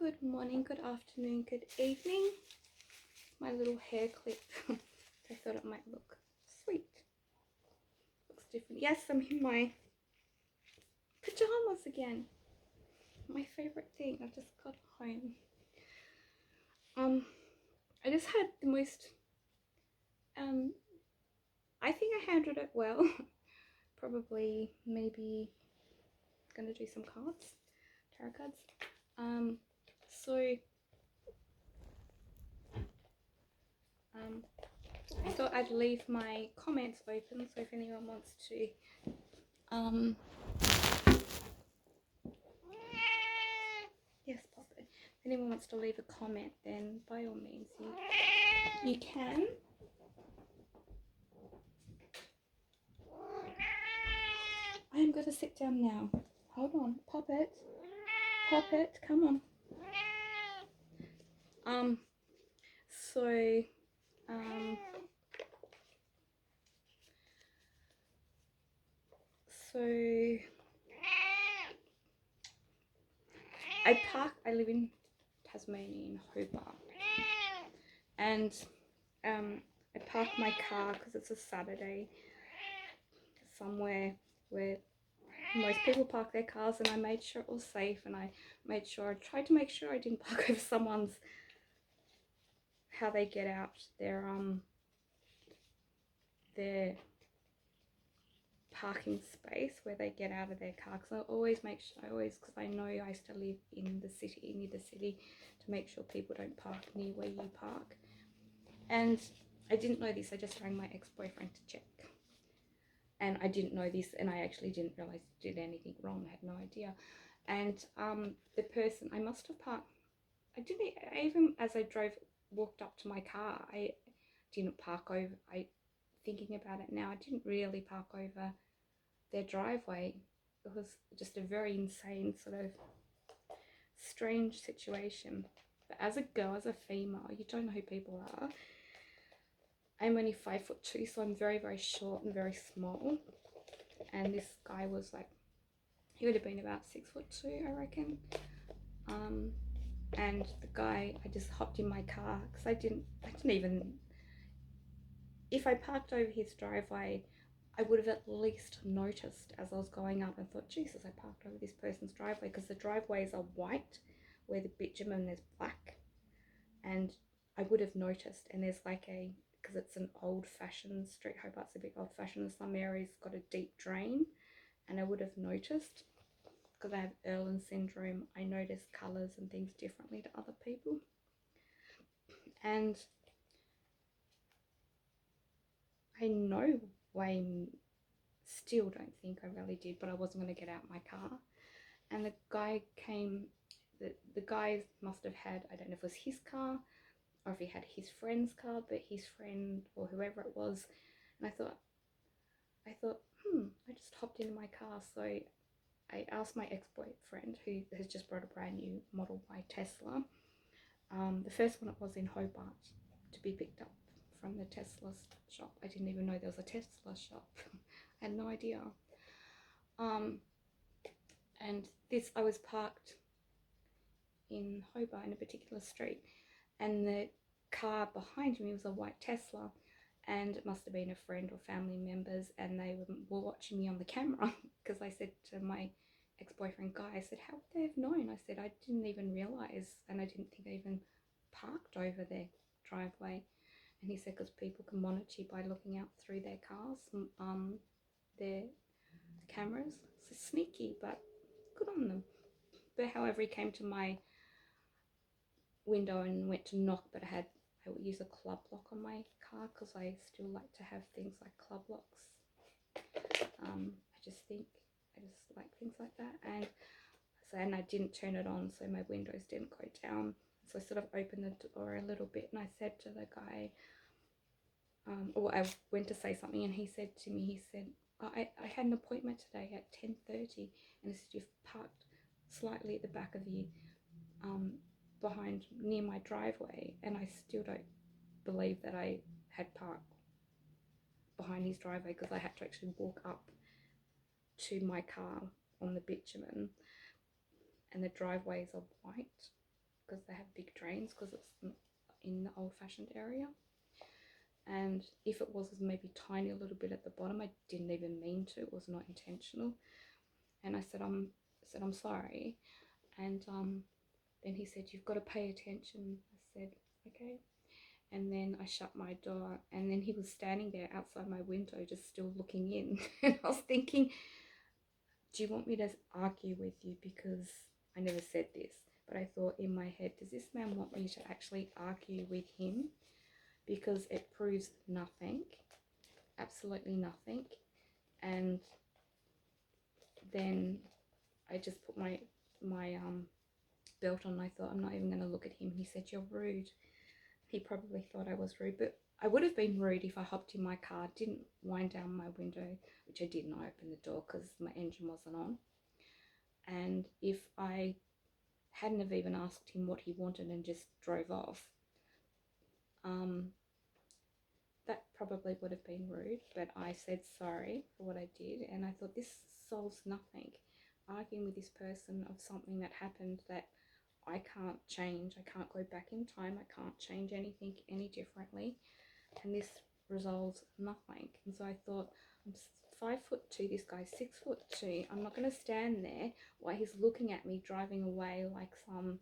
Good morning, good afternoon, good evening. My little hair clip. I thought it might look sweet. Looks different. Yes, I'm in my pajamas again. My favorite thing. I just got home. I just had the most I think I handled it well. Probably maybe gonna do some cards. Tarot cards. So I thought I'd leave my comments open, so if anyone wants to yes, Papa. If anyone wants to leave a comment, then by all means you can. I am going to sit down now. Hold on, Puppet. Puppet, come on. So I live in Tasmania, in Hobart, and I park my car because it's a Saturday somewhere where most people park their cars, and I made sure it was safe, and I tried to make sure I didn't park over someone's, how they get out their parking space where they get out of their car, because I always make sure, because I know I used to live in the city, near the city, to make sure people don't park near where you park. And I didn't know this. I just rang my ex-boyfriend to check, and I didn't know this, and I actually didn't realize I did anything wrong. I had no idea. And the person, I must have parked, I didn't even, as I walked up to my car, I didn't park over. Thinking about it now, I didn't really park over their driveway. It was just a very insane, sort of strange situation. But as a girl, as a female, you don't know who people are. I'm only 5'2", so I'm very, very short and very small. And this guy was like, he would have been about 6'2", I reckon. And the guy, I just hopped in my car because I didn't even, if I parked over his driveway, I would have at least noticed as I was going up and thought, Jesus, I parked over this person's driveway, because the driveways are white where the bitumen is black, and I would have noticed. And there's like because it's an old-fashioned street, Hobart's a bit old-fashioned, some areas got a deep drain, and I would have noticed, because I have Erlen syndrome. I notice colours and things differently to other people. And I know still don't think I really did, but I wasn't going to get out my car. And the guy came, the guy must have had, I don't know if it was his car or if he had his friend's car, but his friend or whoever it was. And I thought, I just hopped into my car. So I asked my ex-boyfriend, who has just brought a brand new Model Y Tesla. The first one, it was in Hobart, to be picked up from the Tesla shop. I didn't even know there was a Tesla shop. I had no idea. And I was parked in Hobart in a particular street, and the car behind me was a white Tesla, and it must have been a friend or family members, and they were watching me on the camera, because I said to my ex-boyfriend Guy, I said, how would they have known? I said, I didn't even realise, and I didn't think I even parked over their driveway. And he said, because people can monitor you by looking out through their cars, their cameras. So sneaky, but good on them. But however, he came to my window and went to knock, but I would use a club lock on my car, because I still like to have things like club locks. I just like things like that. And I didn't turn it on, so my windows didn't go down. So I sort of opened the door a little bit, and I said to the guy, or I went to say something, and he said to me, I had an appointment today at 10:30, and he said, you've parked slightly at the back of the behind, near my driveway. And I still don't believe that I had parked behind his driveway, because I had to actually walk up to my car on the bitumen, and the driveways are white. because they have big drains, because it's in the old-fashioned area. And if it was maybe tiny a little bit at the bottom, I didn't even mean to, it was not intentional. And I said, I'm sorry. And then he said, you've got to pay attention. I said, okay. And then I shut my door, and then he was standing there outside my window just still looking in. And I was thinking, do you want me to argue with you? Because I never said this, but I thought in my head, does this man want me to actually argue with him? Because it proves nothing, absolutely nothing. And then I just put my belt on, and I thought, I'm not even going to look at him. He said, you're rude. He probably thought I was rude, but I would have been rude if I hopped in my car, didn't wind down my window, which I didn't. I opened the door because my engine wasn't on. And if I hadn't have even asked him what he wanted and just drove off, that probably would have been rude. But I said sorry for what I did, and I thought, this solves nothing. Arguing with this person of something that happened that I can't change. I can't go back in time. I can't change anything any differently. And this resolves nothing. And so I thought, I'm 5'2", this guy's 6'2". I'm not going to stand there while he's looking at me driving away like some,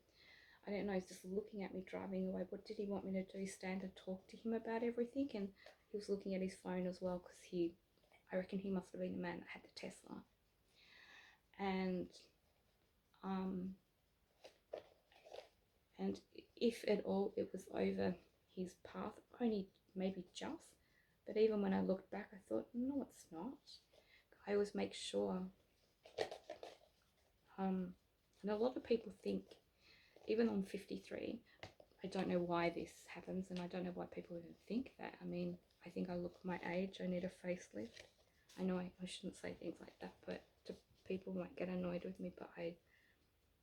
I don't know, he's just looking at me driving away. What did he want me to do? Stand and talk to him about everything? And he was looking at his phone as well, because I reckon he must have been the man that had the Tesla. And if at all it was over his path, only maybe just, but even when I looked back, I thought, no, it's not. I always make sure, and a lot of people think, even on 53, I don't know why this happens, and I don't know why people even think that. I mean, I think I look my age. I need a facelift. I know I shouldn't say things like that, but people might get annoyed with me, but I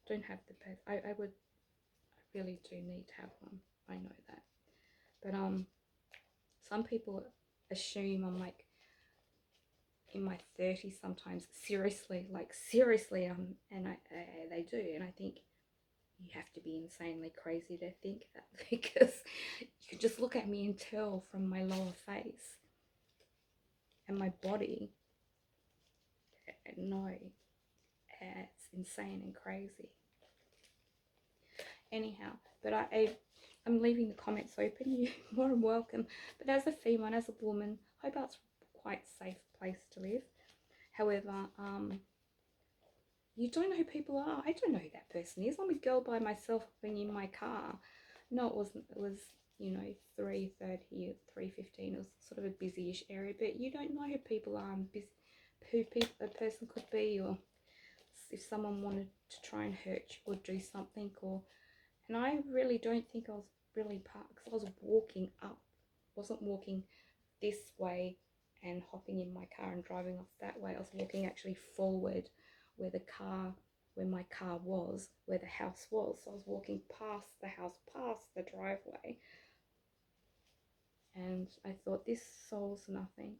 don't have the best. I really do need to have one. I know that. But some people assume I'm like in my 30s sometimes. Seriously, and they do. And I think you have to be insanely crazy to think that, because you can just look at me and tell from my lower face and my body. No, it's insane and crazy. Anyhow, but I'm leaving the comments open. You're more than welcome. But as a female, as a woman, Hobart's quite a safe place to live. However, you don't know who people are. I don't know who that person is. I'm a girl by myself being in my car. No, it wasn't. It was, 3:30, 3:15. It was sort of a busy-ish area, but you don't know who people are and who a person could be, or if someone wanted to try and hurt you or do something, and I really don't think I was really parked, because I was walking up. I wasn't walking this way and hopping in my car and driving off that way. I was walking actually forward where my car was, where the house was. So I was walking past the house, past the driveway. And I thought, this solves nothing.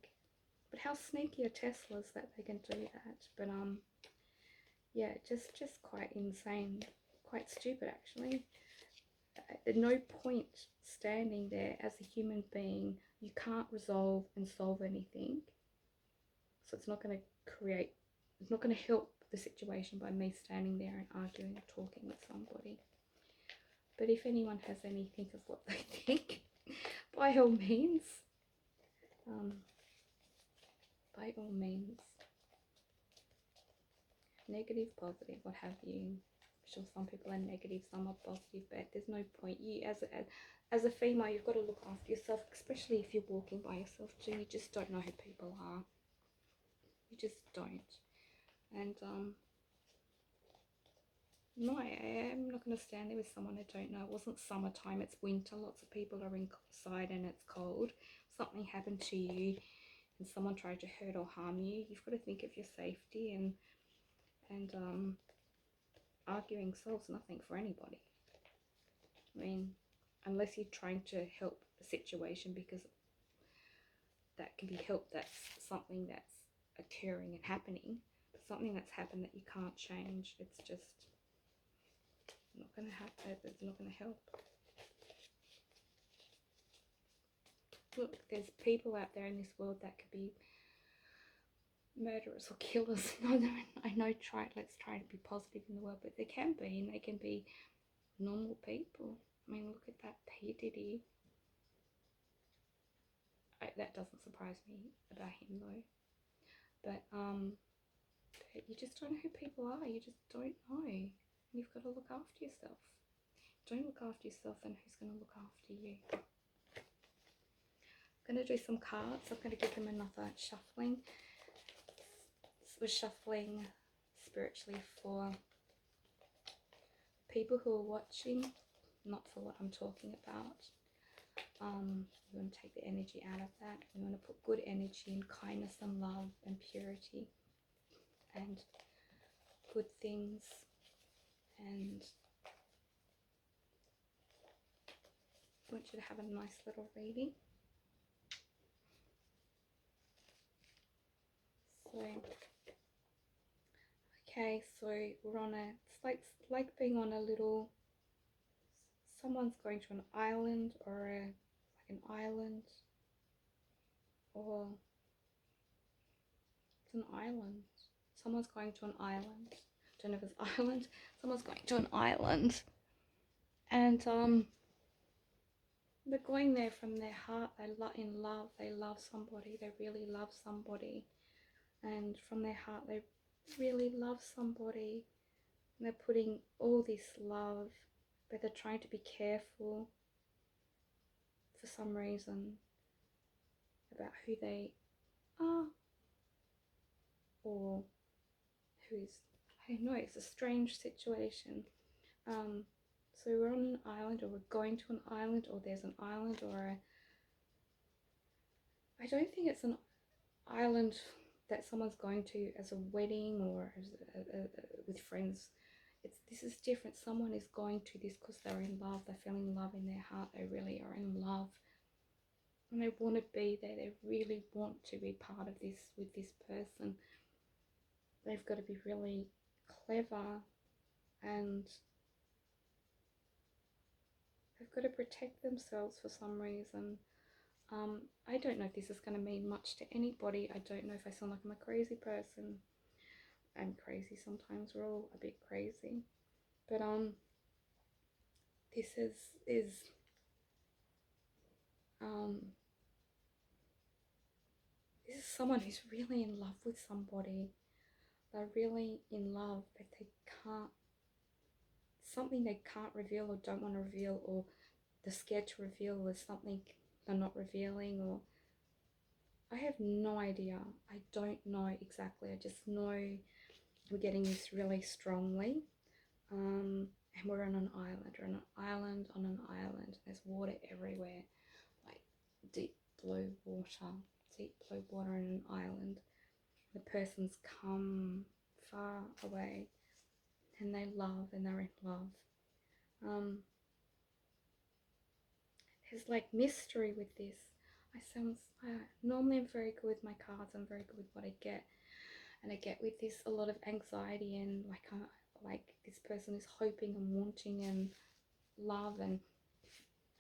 But how sneaky are Teslas that they can do that? But yeah, just quite insane, quite stupid actually. At no point standing there as a human being, you can't resolve and solve anything. So it's not going to help the situation by me standing there and arguing or talking with somebody. But if anyone has anything of what they think, by all means, negative, positive, what have you. I'm sure some people are negative, some are positive, but there's no point. You, as a female, you've got to look after yourself, especially if you're walking by yourself too. You just don't know who people are. You just don't. And no, I am not going to stand there with someone I don't know. It wasn't summertime, it's winter. Lots of people are inside and it's cold. Something happened to you and someone tried to hurt or harm you. You've got to think of your safety, and arguing solves nothing for anybody. I mean, unless you're trying to help a situation, because that can be helped. That's something that's occurring and happening. But something that's happened that you can't change, it's just, not going to help. It's not going to help. Look, there's people out there in this world that could be murderers or killers. No, I know. Let's try to be positive in the world, but they can be, and they can be normal people. I mean, look at that P. Diddy. That doesn't surprise me about him though. But you just don't know who people are. You just don't know. You've got to look after yourself. Don't look after yourself, then who's going to look after you? I'm going to do some cards. I'm going to give them another shuffling. We're shuffling spiritually for people who are watching, not for what I'm talking about. We want to take the energy out of that. We want to put good energy and kindness and love and purity and good things, and I want you to have a nice little reading. So, okay, so we're on a, it's like being on a little, someone's going to an island, or like an island, or it's an island. Someone's going to an island. I don't know if it's island. Someone's going to an island, and they're going there from their heart. In love. They love somebody. They really love somebody, and from their heart, they really love somebody. And they're putting all this love, but they're trying to be careful for some reason about who they are, or who's, I don't know, it's a strange situation. So we're on an island, or we're going to an island, or there's an island, or I don't think it's an island that someone's going to as a wedding or as with friends. This is different. Someone is going to this because they're in love. They're feeling love in their heart. They really are in love, and they want to be there. They really want to be part of this with this person. They've got to be really clever, and they've got to protect themselves for some reason. I don't know if this is going to mean much to anybody. I don't know if I sound like I'm a crazy person. I'm crazy sometimes. We're all a bit crazy. But this is someone who's really in love with somebody. They're really in love, but they can't, something they can't reveal or don't want to reveal, or they're scared to reveal, or something they're not revealing, or I have no idea. I don't know exactly. I just know we're getting this really strongly. And we're on an island. We're on an island on an island. There's water everywhere, like deep blue water. Deep blue water on an island. The person's come far away, and they love, and they're in love. There's like mystery with this. Normally I'm very good with my cards. I'm very good with what I get, and I get with this a lot of anxiety, and like this person is hoping and wanting and love and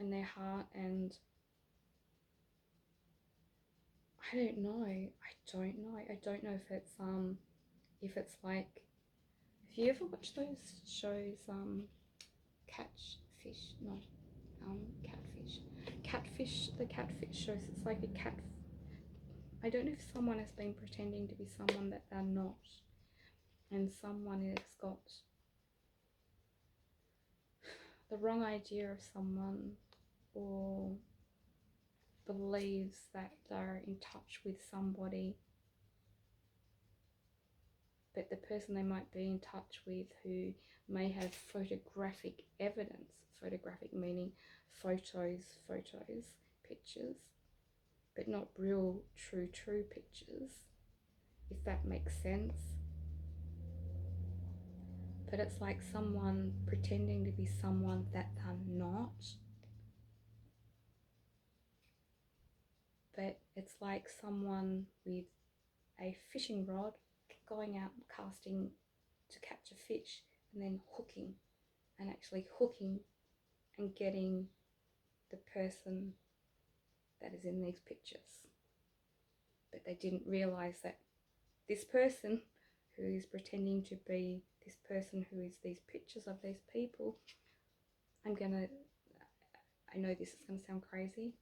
in their heart, and I don't know. I don't know if it's like, have you ever watched those shows Catfish? No, Catfish. The Catfish shows. It's like a cat. I don't know if someone has been pretending to be someone that they're not, and someone has got the wrong idea of someone, or believes that they're in touch with somebody, but the person they might be in touch with, who may have photographic evidence, photographic meaning photos, pictures, but not real true pictures, if that makes sense. But it's like someone pretending to be someone that they're not. But it's like someone with a fishing rod going out casting to catch a fish, and then hooking and actually hooking and getting the person that is in these pictures. But they didn't realize that this person who is pretending to be this person who is these pictures of these people, I know this is going to sound crazy.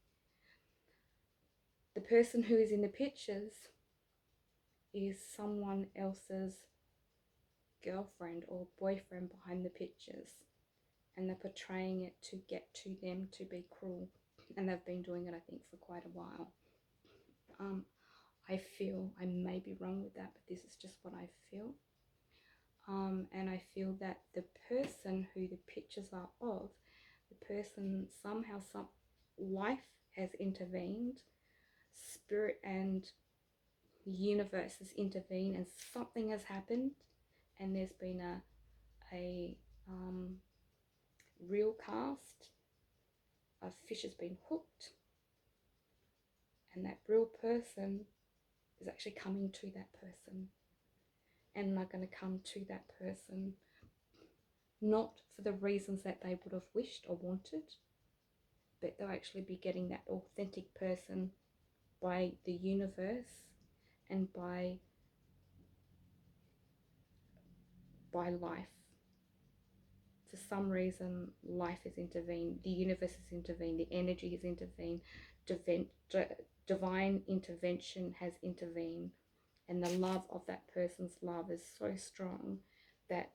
The person who is in the pictures is someone else's girlfriend or boyfriend behind the pictures, and they're portraying it to get to them to be cruel, and they've been doing it, I think, for quite a while. I feel, I may be wrong with that, but this is just what I feel. And I feel that the person who the pictures are of, the person somehow, some life has intervened, spirit and the universe has intervened, and something has happened, and there's been a real cast. A fish has been hooked, and that real person is actually coming to that person, and they're going to come to that person not for the reasons that they would have wished or wanted, but they'll actually be getting that authentic person by the universe and by life. For some reason, life has intervened, the universe has intervened, the energy has intervened, divine intervention has intervened, and the love of that person's love is so strong that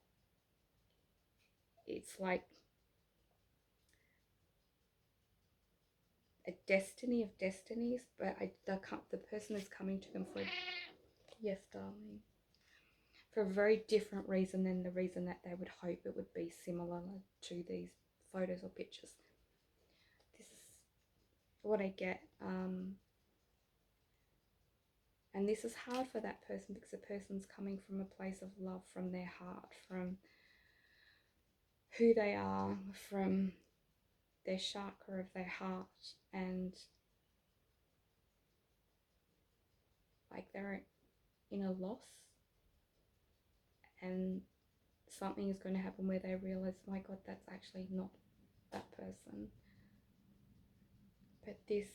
it's like a destiny of destinies, but the person is coming to them for, yes, darling, for a very different reason than the reason that they would hope it would be similar to these photos or pictures. This is what I get. And this is hard for that person because the person's coming from a place of love, from their heart, from who they are, from their chakra of their heart, and like they're in a loss, and something is going to happen where they realize, my God, that's actually not that person. But this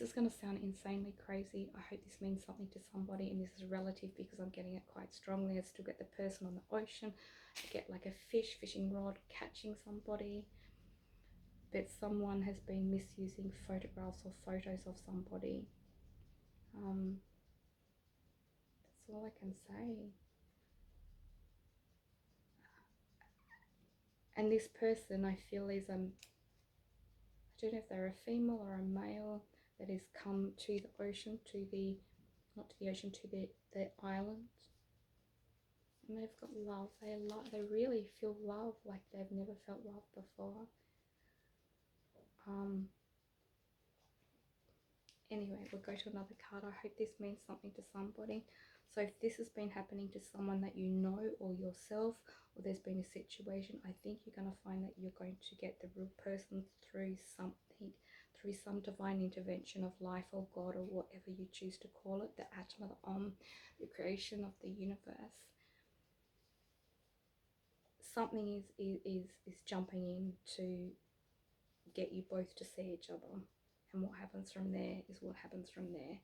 is going to sound insanely crazy. I hope this means something to somebody, and this is relative because I'm getting it quite strongly. I still get the person on the ocean. I get like a fishing rod catching somebody. But someone has been misusing photographs or photos of somebody. That's all I can say. And this person, I feel, is I don't know if they're a female or a male that has come to the ocean, not to the ocean, to the island, and they've got love. They really feel love like they've never felt love before. Anyway, we'll go to another card. I hope this means something to somebody. So if this has been happening to someone that you know or yourself, or there's been a situation, I think you're going to find that you're going to get the real person through something, through some divine intervention of life or God or whatever you choose to call it, the atom, the creation of the universe. Something is jumping in to get you both to see each other, and what happens from there is what happens from there.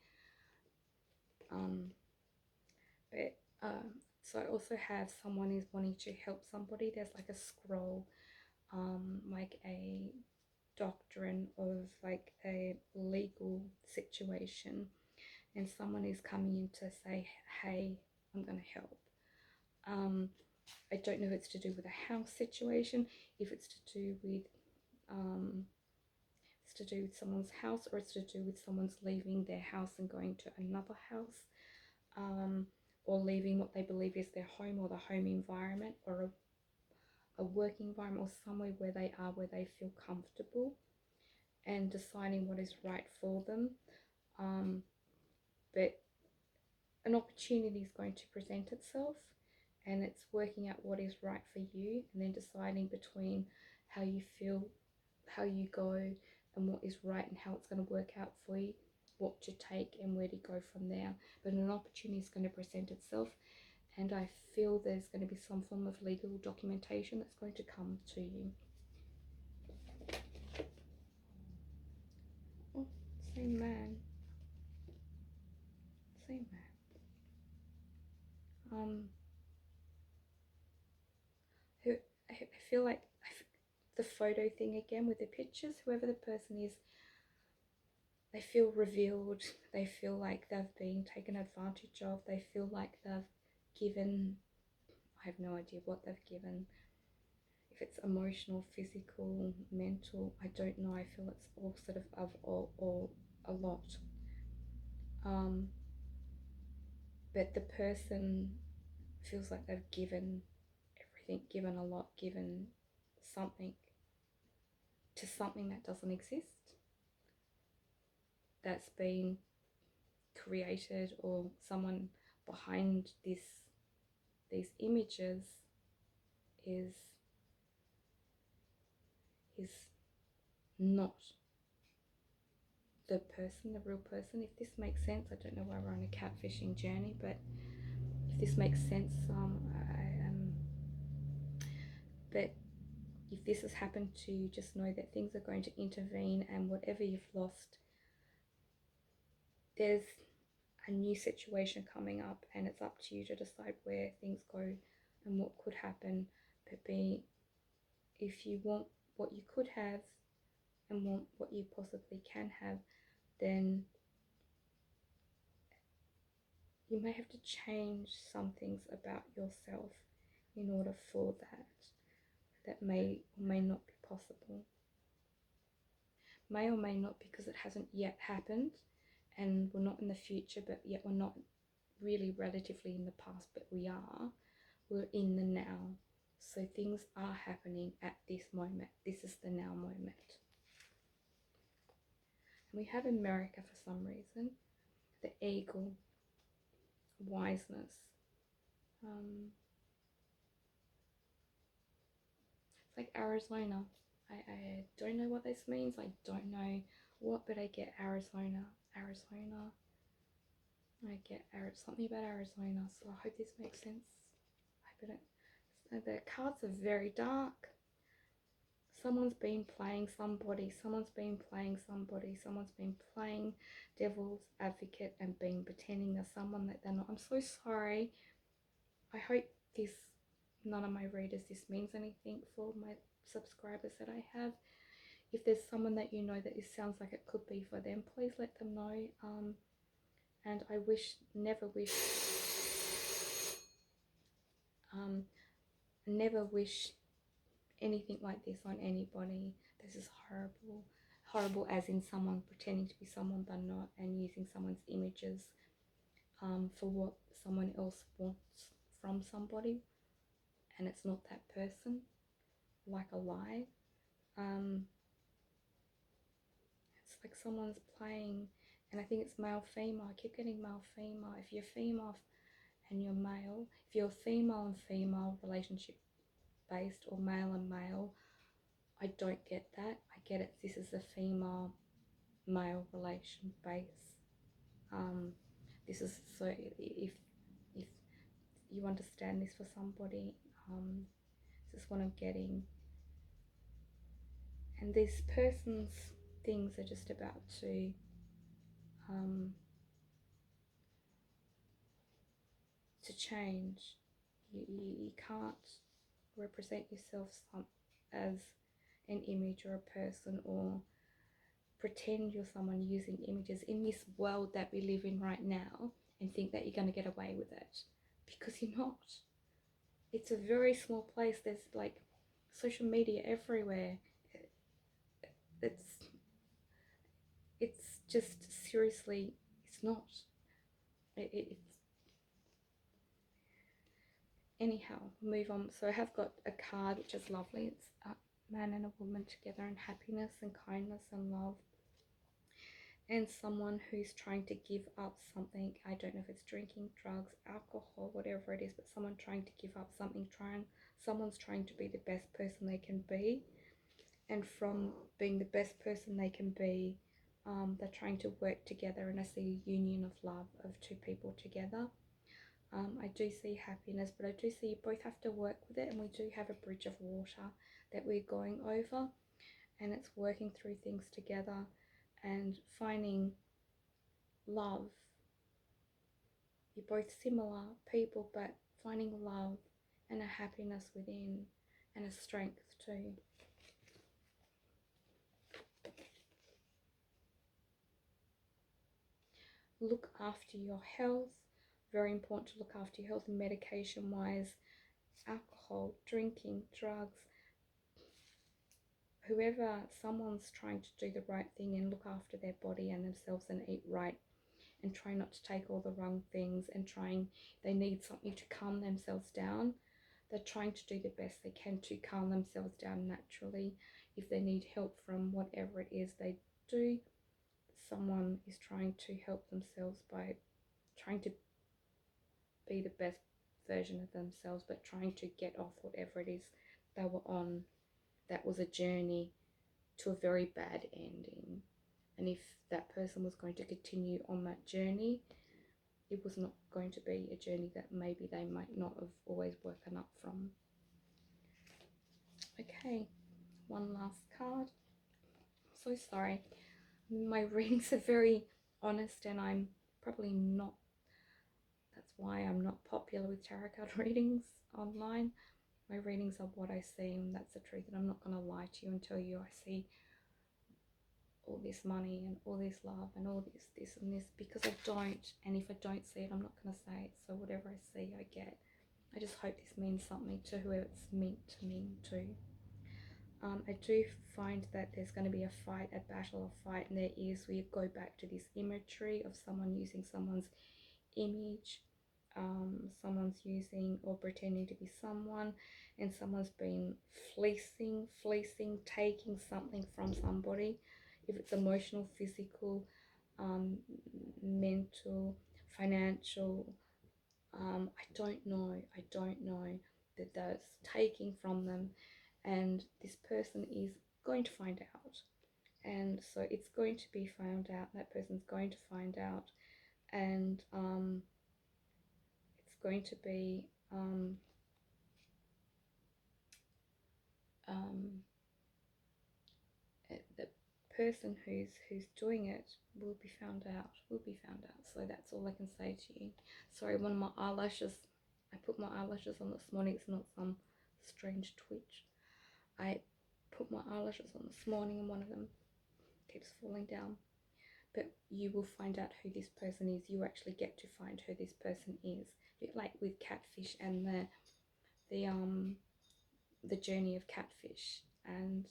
So I also have someone is wanting to help somebody. There's like a scroll, like a doctrine of like a legal situation, and someone is coming in to say, hey, I'm going to help. I don't know if it's to do with a house situation, if it's to do with someone's house, or it's to do with someone's leaving their house and going to another house, or leaving what they believe is their home or the home environment, or a work environment, or somewhere where they are, where they feel comfortable, and deciding what is right for them. But an opportunity is going to present itself, and it's working out what is right for you, and then deciding between how you feel, how you go, and what is right, and how it's going to work out for you, what to take and where to go from there. But an opportunity is going to present itself, and I feel there's going to be some form of legal documentation that's going to come to you. Oh, same man. Same man. Who I feel like the photo thing again with the pictures, whoever the person is, they feel revealed, they feel like they've been taken advantage of, they feel like they've given, I have no idea what they've given, if it's emotional, physical, mental, I don't know. I feel it's all sort of all a lot. But the person feels like they've given everything, given a lot, given something to something that doesn't exist, that's been created, or someone behind these images is not the person, the real person. If this makes sense, I don't know why we're on a catfishing journey, but if this makes sense, but if this has happened to you, just know that things are going to intervene, and whatever you've lost, there's a new situation coming up, and it's up to you to decide where things go and what could happen. But if you want what you could have and want what you possibly can have, then you may have to change some things about yourself in order for that may or may not be possible. May or may not, because it hasn't yet happened, and we're not in the future, but yet we're not really relatively in the past, but we're in the now. So things are happening at this moment. This is the now moment. And we have America for some reason, the eagle, wiseness. It's like Arizona. I don't know what this means. I don't know what, but I get Arizona. I get something about Arizona. So I hope this makes sense. I hope it. The cards are very dark. Someone's been playing somebody. Someone's been playing devil's advocate and been pretending they're someone that they're not. I'm so sorry. I hope none of my readers, this means anything for my subscribers that I have. If there's someone that you know that this sounds like it could be for them, please let them know. And I never wish anything like this on anybody. This is horrible as in someone pretending to be someone they're not, and using someone's images for what someone else wants from somebody, and it's not that person, like a lie. It's like someone's playing, and I think it's male female. I keep getting male female. If you're female and you're male, if you're female and female relationship based, or male and male, I don't get that. I get it. This is a female male relation base. This is, so if you understand this for somebody, this is what I'm getting. And this person's things are just about to change. You can't represent yourself as an image or a person, or pretend you're someone using images in this world that we live in right now, and think that you're going to get away with it, because you're not. It's a very small place. There's like social media everywhere. It's just, seriously, it's not. It's anyhow, move on. So I have got a card which is lovely. It's a man and a woman together in happiness and kindness and love, and someone who's trying to give up something. I don't know if it's drinking, drugs, alcohol, whatever it is, but someone trying to give up something, someone's trying to be the best person they can be, and from being the best person they can be, they're trying to work together, and I see a union of love of two people together. I do see happiness, but I do see you both have to work with it, and we do have a bridge of water that we're going over, and it's working through things together and finding love. You're both similar people, but finding love and a happiness within and a strength too. Look after your health. Very important to look after your health, medication wise, alcohol, drinking, drugs. Whoever, someone's trying to do the right thing and look after their body and themselves and eat right and try not to take all the wrong things, and they need something to calm themselves down. They're trying to do the best they can to calm themselves down naturally. If they need help from whatever it is they do, someone is trying to help themselves by trying to be the best version of themselves, but trying to get off whatever it is they were on. That was a journey to a very bad ending. And if that person was going to continue on that journey, it was not going to be a journey that maybe they might not have always woken up from. Okay, one last card. So sorry. My readings are very honest, and I'm probably not, that's why I'm not popular with tarot card readings online. My readings are what I see, and that's the truth, and I'm not going to lie to you and tell you I see all this money and all this love and all this and this, because I don't. And if I don't see it, I'm not going to say it. So whatever I see, I get. I just hope this means something to whoever it's meant to mean to. I do find that there's going to be a fight, a battle, a fight, and there is. We go back to this imagery of someone using someone's image, someone's using or pretending to be someone, and someone's been fleecing, taking something from somebody. If it's emotional, physical, mental, financial, I don't know. That that's taking from them, and this person is going to find out. And so it's going to be found out. That person's going to find out, and it's going to be the person who's doing it will be found out. So that's all I can say to you. Sorry, one of my eyelashes, I put my eyelashes on this morning. It's not some strange twitch. I put my eyelashes on this morning and one of them keeps falling down. But you will find out who this person is. You actually get to find who this person is. Like with Catfish and the journey of Catfish, and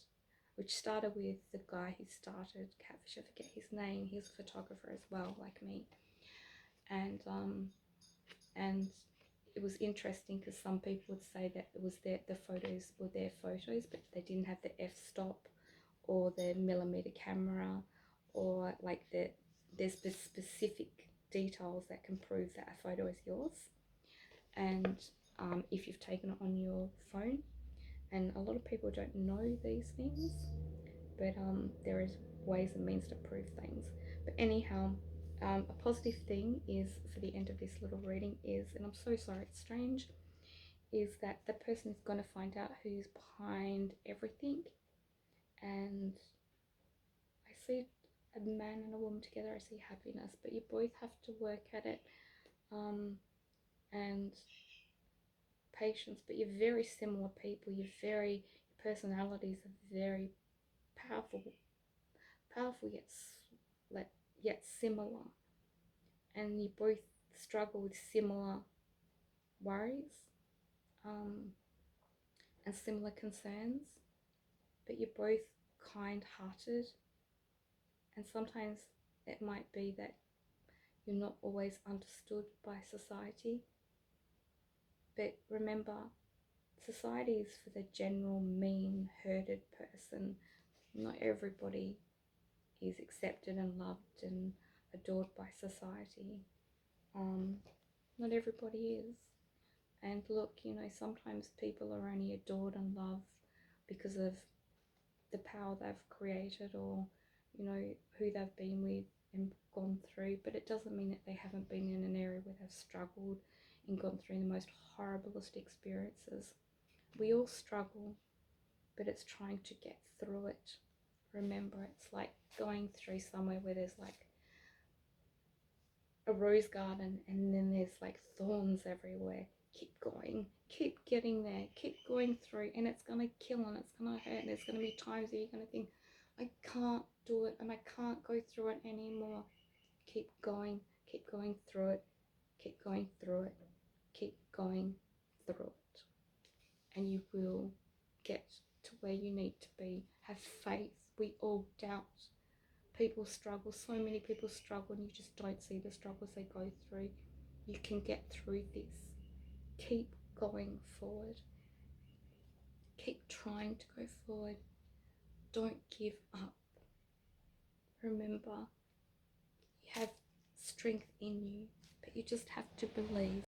which started with the guy who started Catfish. I forget his name. He's a photographer as well, like me. And it was interesting because some people would say that it was the photos were their photos, but they didn't have the f-stop or the millimeter camera, or like there's the specific details that can prove that a photo is yours. And if you've taken it on your phone, and a lot of people don't know these things, but there is ways and means to prove things. But anyhow, a positive thing is for the end of this little reading is, and I'm so sorry it's strange, is that the person is going to find out who's behind everything. And I see a man and a woman together. I see happiness, but you both have to work at it, and patience. But you're very similar people. Your personalities are very powerful yet similar, and you both struggle with similar worries, and similar concerns, but you're both kind-hearted. And sometimes it might be that you're not always understood by society, but remember, society is for the general mean herded person. Not everybody is accepted and loved and adored by society. Not everybody is. And look, sometimes people are only adored and loved because of the power they've created, or who they've been with and gone through, but it doesn't mean that they haven't been in an area where they've struggled and gone through the most horriblest experiences. We all struggle, but it's trying to get through it. Remember, it's like going through somewhere where there's like a rose garden and then there's like thorns everywhere. Keep going, keep getting there, keep going through, and it's going to kill and it's going to hurt, and there's going to be times where you're going to think, I can't do it and I can't go through it anymore. Keep going through it, keep going through it, keep going through it, and you will get to where you need to be. Have faith. We all doubt. People struggle, so many people struggle, and you just don't see the struggles they go through. You can get through this. Keep going forward. Keep trying to go forward. Don't give up. Remember, you have strength in you, but you just have to believe.